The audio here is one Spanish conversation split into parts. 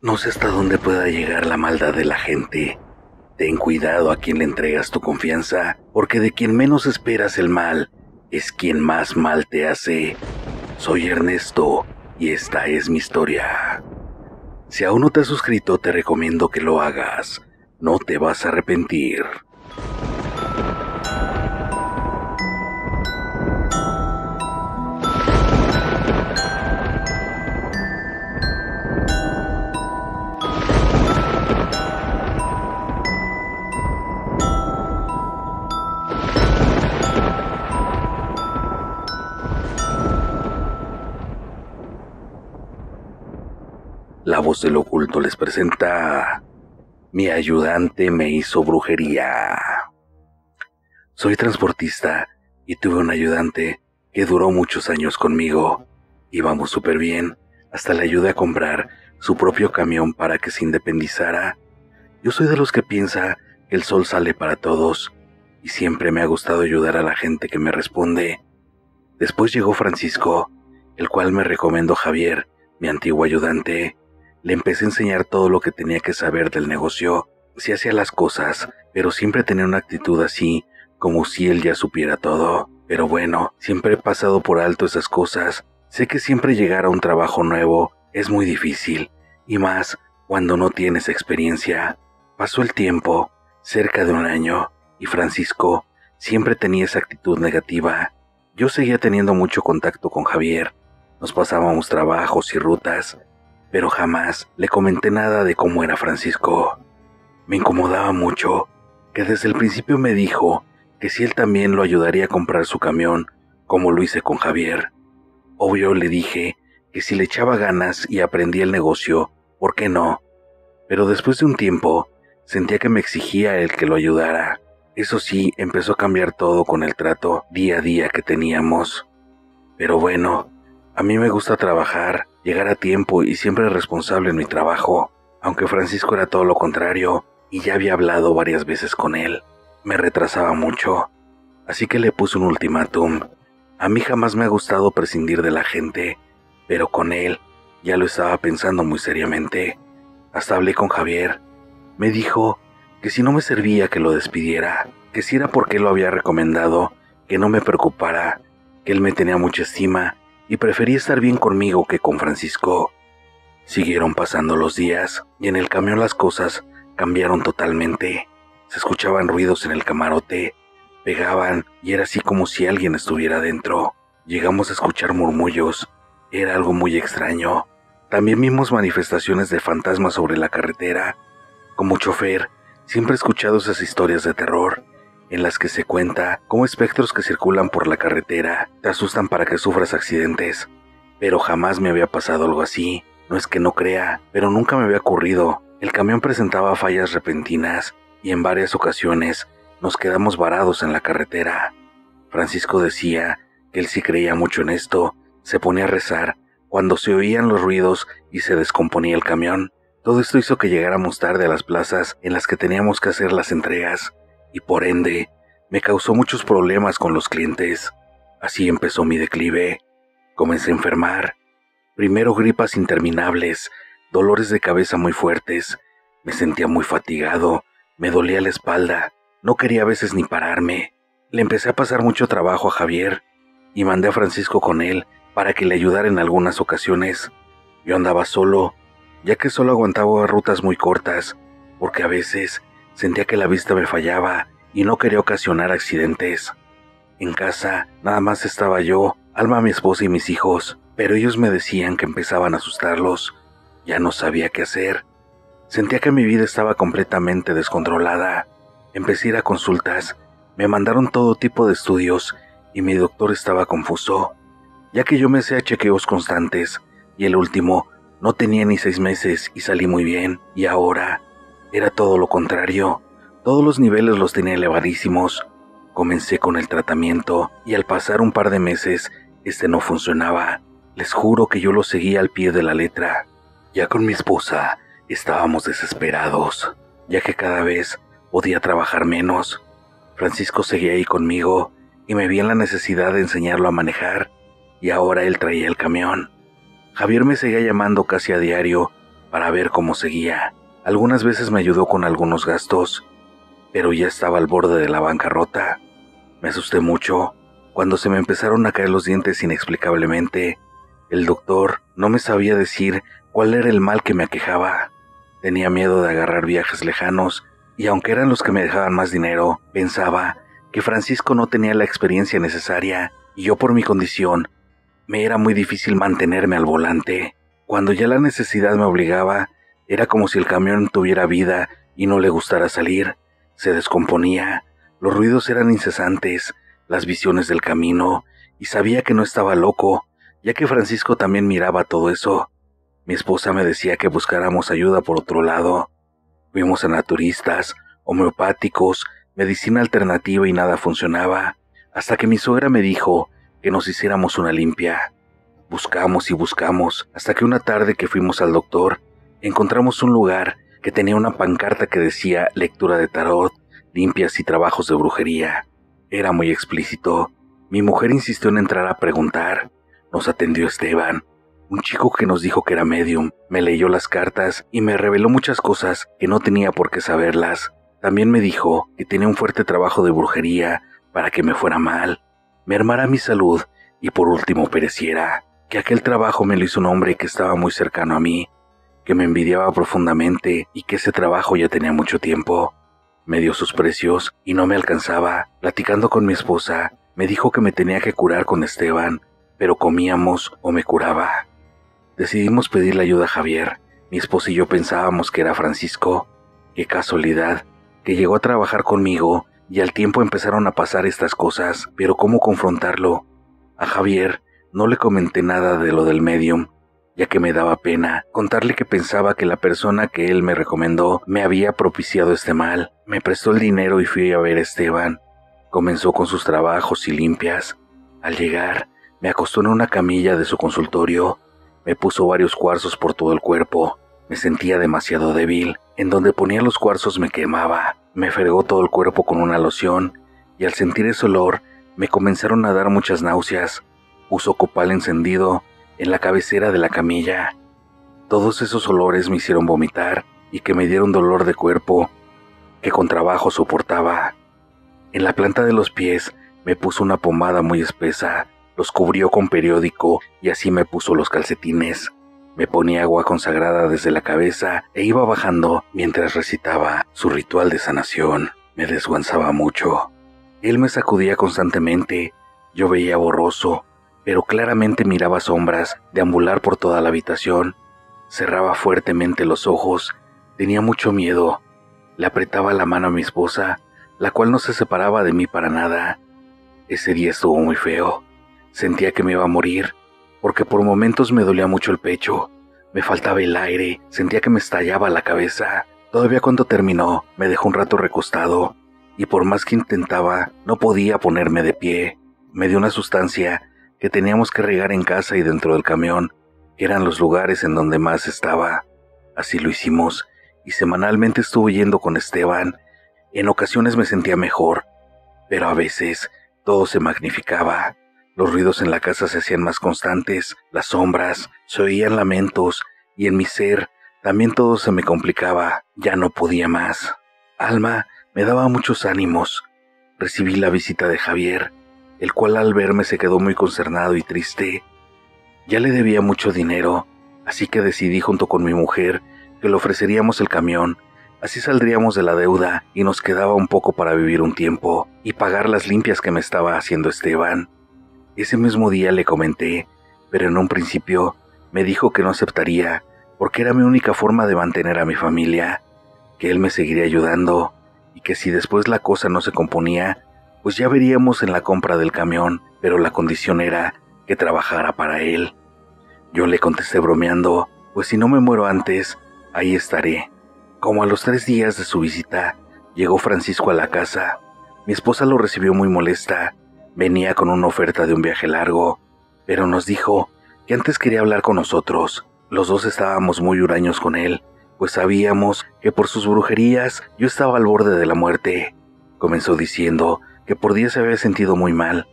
No sé hasta dónde pueda llegar la maldad de la gente. Ten cuidado a quien le entregas tu confianza, porque de quien menos esperas el mal es quien más mal te hace. Soy Ernesto y esta es mi historia. Si aún no te has suscrito, te recomiendo que lo hagas. No te vas a arrepentir. La voz del oculto les presenta: Mi ayudante me hizo brujería. Soy transportista y tuve un ayudante que duró muchos años conmigo. Íbamos súper bien, hasta le ayudé a comprar su propio camión para que se independizara. Yo soy de los que piensa que el sol sale para todos y siempre me ha gustado ayudar a la gente que me responde. Después llegó Francisco, el cual me recomendó Javier, mi antiguo ayudante. Le empecé a enseñar todo lo que tenía que saber del negocio. Sí hacía las cosas, pero siempre tenía una actitud así, como si él ya supiera todo. Pero bueno, siempre he pasado por alto esas cosas. Sé que siempre llegar a un trabajo nuevo es muy difícil, y más cuando no tienes experiencia. Pasó el tiempo, cerca de un año, y Francisco siempre tenía esa actitud negativa. Yo seguía teniendo mucho contacto con Javier. Nos pasábamos trabajos y rutas, pero jamás le comenté nada de cómo era Francisco. Me incomodaba mucho que desde el principio me dijo que si él también lo ayudaría a comprar su camión, como lo hice con Javier. Obvio le dije que si le echaba ganas y aprendía el negocio, ¿por qué no? Pero después de un tiempo, sentía que me exigía el que lo ayudara. Eso sí, empezó a cambiar todo con el trato día a día que teníamos. Pero bueno, a mí me gusta trabajar, llegar a tiempo y siempre responsable en mi trabajo, aunque Francisco era todo lo contrario y ya había hablado varias veces con él. Me retrasaba mucho, así que le puse un ultimátum. A mí jamás me ha gustado prescindir de la gente, pero con él ya lo estaba pensando muy seriamente. Hasta hablé con Javier. Me dijo que si no me servía que lo despidiera, que si era porque él lo había recomendado, que no me preocupara, que él me tenía mucha estima y prefería estar bien conmigo que con Francisco. Siguieron pasando los días y en el camión las cosas cambiaron totalmente. Se escuchaban ruidos en el camarote, pegaban y era así como si alguien estuviera dentro. Llegamos a escuchar murmullos, era algo muy extraño. También vimos manifestaciones de fantasmas sobre la carretera. Como chofer, siempre he escuchado esas historias de terror, en las que se cuenta cómo espectros que circulan por la carretera te asustan para que sufras accidentes. Pero jamás me había pasado algo así. No es que no crea, pero nunca me había ocurrido. El camión presentaba fallas repentinas y en varias ocasiones nos quedamos varados en la carretera. Francisco decía que él sí creía mucho en esto. Se ponía a rezar cuando se oían los ruidos y se descomponía el camión. Todo esto hizo que llegáramos tarde a las plazas en las que teníamos que hacer las entregas, y por ende, me causó muchos problemas con los clientes. Así empezó mi declive. Comencé a enfermar. Primero gripas interminables, dolores de cabeza muy fuertes. Me sentía muy fatigado, me dolía la espalda, no quería a veces ni pararme. Le empecé a pasar mucho trabajo a Javier y mandé a Francisco con él para que le ayudara en algunas ocasiones. Yo andaba solo, ya que solo aguantaba rutas muy cortas, porque a veces sentía que la vista me fallaba y no quería ocasionar accidentes. En casa nada más estaba yo, Alma, mi esposa y mis hijos, pero ellos me decían que empezaban a asustarlos. Ya no sabía qué hacer. Sentía que mi vida estaba completamente descontrolada. Empecé a ir a consultas, me mandaron todo tipo de estudios y mi doctor estaba confuso, ya que yo me hacía chequeos constantes y el último no tenía ni 6 meses y salí muy bien, y ahora era todo lo contrario. Todos los niveles los tenía elevadísimos. Comencé con el tratamiento y al pasar un par de meses, este no funcionaba. Les juro que yo lo seguía al pie de la letra. Ya con mi esposa estábamos desesperados, ya que cada vez podía trabajar menos. Francisco seguía ahí conmigo y me vi en la necesidad de enseñarlo a manejar, y ahora él traía el camión. Javier me seguía llamando casi a diario para ver cómo seguía. Algunas veces me ayudó con algunos gastos, pero ya estaba al borde de la bancarrota. Me asusté mucho cuando se me empezaron a caer los dientes inexplicablemente. El doctor no me sabía decir cuál era el mal que me aquejaba. Tenía miedo de agarrar viajes lejanos, y aunque eran los que me dejaban más dinero, pensaba que Francisco no tenía la experiencia necesaria, y yo por mi condición, me era muy difícil mantenerme al volante. Cuando ya la necesidad me obligaba, era como si el camión tuviera vida y no le gustara salir. Se descomponía, los ruidos eran incesantes, las visiones del camino, y sabía que no estaba loco, ya que Francisco también miraba todo eso. Mi esposa me decía que buscáramos ayuda por otro lado. Fuimos a naturistas, homeopáticos, medicina alternativa y nada funcionaba, hasta que mi suegra me dijo que nos hiciéramos una limpia. Buscamos y buscamos, hasta que una tarde que fuimos al doctor, encontramos un lugar que tenía una pancarta que decía lectura de tarot, limpias y trabajos de brujería. Era muy explícito. Mi mujer insistió en entrar a preguntar. Nos atendió Esteban, un chico que nos dijo que era medium. Me leyó las cartas y me reveló muchas cosas que no tenía por qué saberlas. También me dijo que tenía un fuerte trabajo de brujería para que me fuera mal, mermara mi salud y por último pereciera, que aquel trabajo me lo hizo un hombre que estaba muy cercano a mí, que me envidiaba profundamente y que ese trabajo ya tenía mucho tiempo. Me dio sus precios y no me alcanzaba. Platicando con mi esposa, me dijo que me tenía que curar con Esteban, pero comíamos o me curaba. Decidimos pedirle ayuda a Javier. Mi esposa y yo pensábamos que era Francisco. Qué casualidad, que llegó a trabajar conmigo y al tiempo empezaron a pasar estas cosas, pero ¿cómo confrontarlo? A Javier no le comenté nada de lo del medium, ya que me daba pena contarle que pensaba que la persona que él me recomendó me había propiciado este mal. Me prestó el dinero y fui a ver a Esteban. Comenzó con sus trabajos y limpias. Al llegar, me acostó en una camilla de su consultorio. Me puso varios cuarzos por todo el cuerpo. Me sentía demasiado débil. En donde ponía los cuarzos me quemaba. Me fregó todo el cuerpo con una loción, y al sentir ese olor, me comenzaron a dar muchas náuseas. Puso copal encendido en la cabecera de la camilla. Todos esos olores me hicieron vomitar y que me dieron dolor de cuerpo que con trabajo soportaba. En la planta de los pies me puso una pomada muy espesa, los cubrió con periódico y así me puso los calcetines. Me ponía agua consagrada desde la cabeza e iba bajando mientras recitaba su ritual de sanación. Me desguanzaba mucho. Él me sacudía constantemente. Yo veía borroso, pero claramente miraba sombras deambular por toda la habitación. Cerraba fuertemente los ojos. Tenía mucho miedo. Le apretaba la mano a mi esposa, la cual no se separaba de mí para nada. Ese día estuvo muy feo. Sentía que me iba a morir, porque por momentos me dolía mucho el pecho. Me faltaba el aire, sentía que me estallaba la cabeza. Todavía cuando terminó, me dejó un rato recostado, y por más que intentaba, no podía ponerme de pie. Me dio una sustancia que teníamos que regar en casa y dentro del camión, que eran los lugares en donde más estaba. Así lo hicimos, y semanalmente estuve yendo con Esteban. En ocasiones me sentía mejor, pero a veces todo se magnificaba. Los ruidos en la casa se hacían más constantes, las sombras, se oían lamentos, y en mi ser también todo se me complicaba. Ya no podía más. Alma me daba muchos ánimos. Recibí la visita de Javier, el cual al verme se quedó muy consternado y triste. Ya le debía mucho dinero, así que decidí junto con mi mujer que le ofreceríamos el camión. Así saldríamos de la deuda y nos quedaba un poco para vivir un tiempo y pagar las limpias que me estaba haciendo Esteban. Ese mismo día le comenté, pero en un principio me dijo que no aceptaría porque era mi única forma de mantener a mi familia, que él me seguiría ayudando y que si después la cosa no se componía, pues ya veríamos en la compra del camión, pero la condición era que trabajara para él. Yo le contesté bromeando, pues si no me muero antes, ahí estaré. Como a los 3 días de su visita, llegó Francisco a la casa. Mi esposa lo recibió muy molesta. Venía con una oferta de un viaje largo, pero nos dijo que antes quería hablar con nosotros. Los dos estábamos muy huraños con él, pues sabíamos que por sus brujerías yo estaba al borde de la muerte. Comenzó diciendo que por días se había sentido muy mal,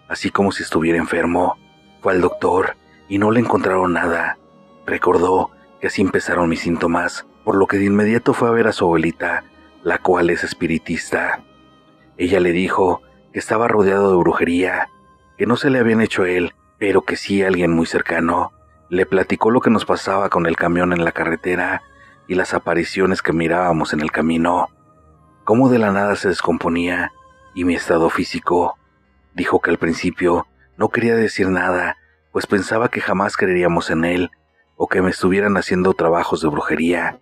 así como si estuviera enfermo. Fue al doctor y no le encontraron nada. Recordó que así empezaron mis síntomas, por lo que de inmediato fue a ver a su abuelita, la cual es espiritista. Ella le dijo que estaba rodeado de brujería, que no se le habían hecho a él, pero que sí a alguien muy cercano. Le platicó lo que nos pasaba con el camión en la carretera y las apariciones que mirábamos en el camino, cómo de la nada se descomponía y mi estado físico. Dijo que al principio no quería decir nada, pues pensaba que jamás creeríamos en él o que me estuvieran haciendo trabajos de brujería,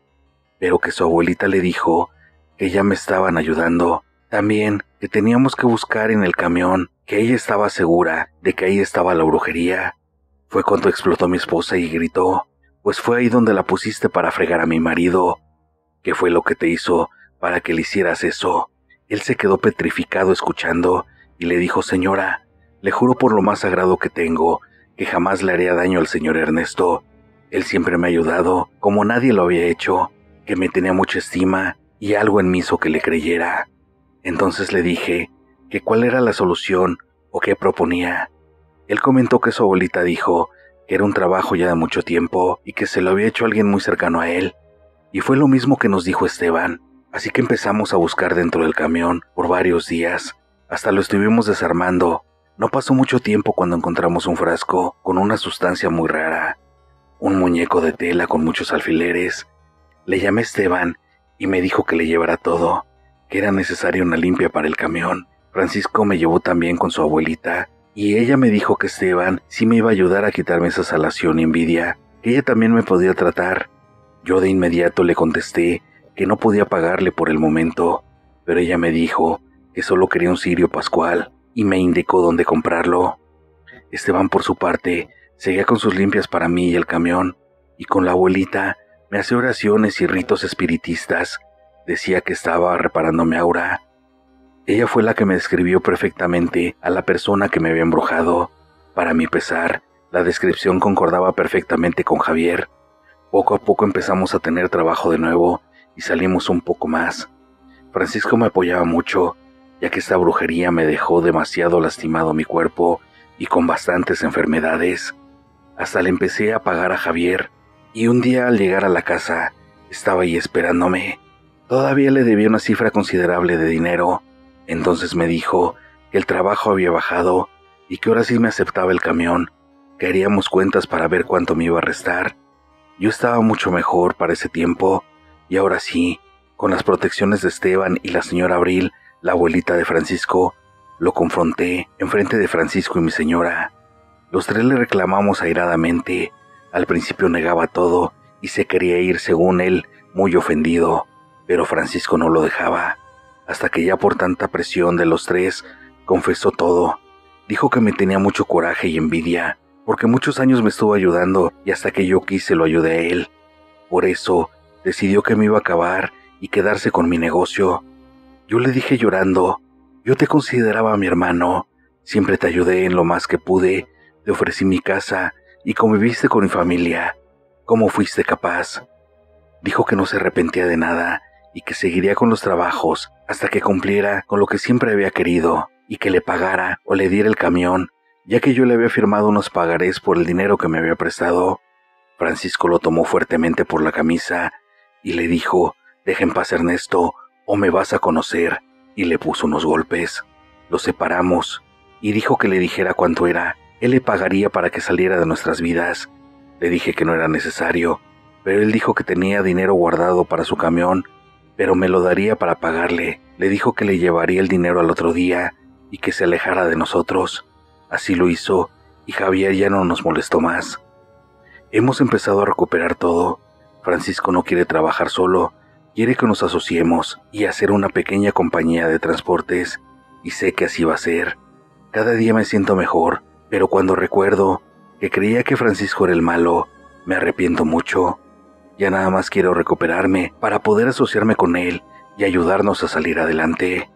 pero que su abuelita le dijo que ya me estaban ayudando. También que teníamos que buscar en el camión, que ella estaba segura de que ahí estaba la brujería. Fue cuando explotó mi esposa y gritó, pues fue ahí donde la pusiste para fregar a mi marido. ¿Qué fue lo que te hizo para que le hicieras eso? Él se quedó petrificado escuchando y le dijo, señora, le juro por lo más sagrado que tengo, que jamás le haría daño al señor Ernesto. Él siempre me ha ayudado, como nadie lo había hecho, que me tenía mucha estima y algo en mí hizo que le creyera. Entonces le dije que cuál era la solución o qué proponía. Él comentó que su abuelita dijo que era un trabajo ya de mucho tiempo y que se lo había hecho alguien muy cercano a él. Y fue lo mismo que nos dijo Esteban, así que empezamos a buscar dentro del camión por varios días, hasta lo estuvimos desarmando. No pasó mucho tiempo cuando encontramos un frasco con una sustancia muy rara, un muñeco de tela con muchos alfileres. Le llamé a Esteban y me dijo que le llevara todo, que era necesaria una limpia para el camión. Francisco me llevó también con su abuelita y ella me dijo que Esteban sí me iba a ayudar a quitarme esa salación y envidia, que ella también me podía tratar. Yo de inmediato le contesté que no podía pagarle por el momento, pero ella me dijo que solo quería un cirio pascual y me indicó dónde comprarlo. Esteban, por su parte, seguía con sus limpias para mí y el camión, y con la abuelita me hacía oraciones y ritos espiritistas. Decía que estaba reparando mi aura. Ella fue la que me describió perfectamente a la persona que me había embrujado. Para mi pesar, la descripción concordaba perfectamente con Javier. Poco a poco empezamos a tener trabajo de nuevo y salimos un poco más. Francisco me apoyaba mucho, ya que esta brujería me dejó demasiado lastimado mi cuerpo y con bastantes enfermedades. Hasta le empecé a pagar a Javier, y un día al llegar a la casa, estaba ahí esperándome. Todavía le debía una cifra considerable de dinero. Entonces me dijo que el trabajo había bajado y que ahora sí me aceptaba el camión, que haríamos cuentas para ver cuánto me iba a restar. Yo estaba mucho mejor para ese tiempo, y ahora sí, con las protecciones de Esteban y la señora Abril, la abuelita de Francisco, lo confronté enfrente de Francisco y mi señora. Los tres le reclamamos airadamente. Al principio negaba todo y se quería ir, según él, muy ofendido, pero Francisco no lo dejaba, hasta que ya por tanta presión de los tres, confesó todo. Dijo que me tenía mucho coraje y envidia, porque muchos años me estuvo ayudando y hasta que yo quise lo ayudé a él. Por eso, decidió que me iba a acabar y quedarse con mi negocio. Yo le dije llorando, yo te consideraba mi hermano, siempre te ayudé en lo más que pude, te ofrecí mi casa y conviviste con mi familia. ¿Cómo fuiste capaz? Dijo que no se arrepentía de nada y que seguiría con los trabajos hasta que cumpliera con lo que siempre había querido y que le pagara o le diera el camión, ya que yo le había firmado unos pagarés por el dinero que me había prestado. Francisco lo tomó fuertemente por la camisa y le dijo, deja en paz Ernesto o me vas a conocer, y le puso unos golpes. Los separamos y dijo que le dijera cuánto era. Él le pagaría para que saliera de nuestras vidas. Le dije que no era necesario, pero él dijo que tenía dinero guardado para su camión, pero me lo daría para pagarle. Le dijo que le llevaría el dinero al otro día y que se alejara de nosotros. Así lo hizo y Javier ya no nos molestó más. Hemos empezado a recuperar todo. Francisco no quiere trabajar solo, quiere que nos asociemos y hacer una pequeña compañía de transportes, y sé que así va a ser. Cada día me siento mejor, pero cuando recuerdo que creía que Francisco era el malo, me arrepiento mucho. Ya nada más quiero recuperarme para poder asociarme con él y ayudarnos a salir adelante.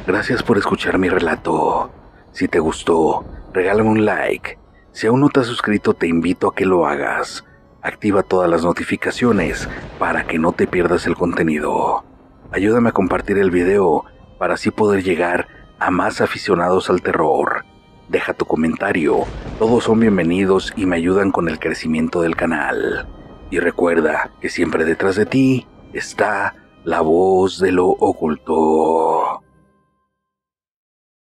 Gracias por escuchar mi relato. Si te gustó, regálame un like. Si aún no te has suscrito, te invito a que lo hagas. Activa todas las notificaciones para que no te pierdas el contenido. Ayúdame a compartir el video para así poder llegar a más aficionados al terror. Deja tu comentario, todos son bienvenidos y me ayudan con el crecimiento del canal. Y recuerda que siempre detrás de ti está la voz de lo oculto.